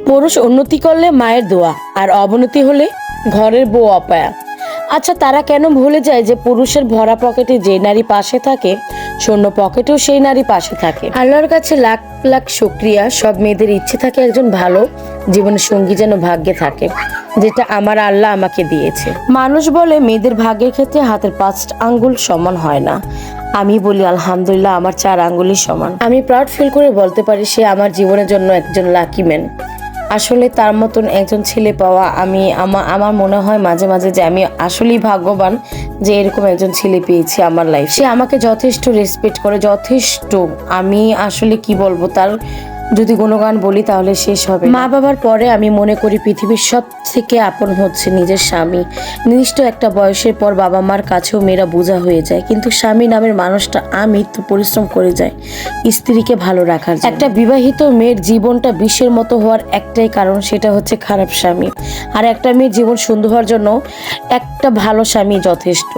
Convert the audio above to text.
পুরুষ উন্নতি করলে মায়ের দোয়া, আর অবনতি হলে ঘরের বউ অপায়া। আচ্ছা, তারা কেন ভুলে যায় যে পুরুষের ভরা পকেটে যে নারী পাশে থাকে, শূন্য পকেটেও সেই নারী পাশে থাকে। আল্লাহর কাছে লাখ লাখ শুকরিয়া। সব মেয়েদের ইচ্ছে থাকে একজন ভালো জীবনের সঙ্গী যেন ভাগ্যে থাকে, যেটা আমার আল্লাহ আমাকে দিয়েছে। মানুষ বলে মেয়েদের ভাগ্যের ক্ষেত্রে হাতের 5 আঙ্গুল সমান হয় না। আমি বলি আলহামদুলিল্লাহ, আমার 4 আঙ্গুলই সমান। আমি প্রাউড ফিল করে বলতে পারি সে আমার জীবনের জন্য একজন লাকি ম্যান। আসলে তার মতন একজন ছেলে পাওয়া, আমার মনে হয় মাঝে মাঝে যে আমি আসলেই ভাগ্যবান যে এরকম একজন ছেলে পেয়েছি আমার লাইফ। সে আমাকে যথেষ্ট রেসপেক্ট করে, যথেষ্ট। আমি আসলে কি বলবো, তার যদি গুণগান বলি তাহলে শেষ হবে। মা বাবার পরে আমি মনে করি পৃথিবীর সব থেকে আপন হচ্ছে নিজের স্বামী। নির্দিষ্ট একটা বয়সের পর বাবা মার কাছেও মেয়েরা বোঝা হয়ে যায়, কিন্তু স্বামী নামের মানুষটা আমৃত্যু পরিশ্রম করে যায় স্ত্রীকে ভালো রাখার জন্য। একটা বিবাহিত মেয়ের জীবনটা বিষের মতো হওয়ার একটাই কারণ, সেটা হচ্ছে খারাপ স্বামী। আর একটা মেয়ের জীবন সুন্দর হওয়ার জন্য একটা ভালো স্বামী যথেষ্ট।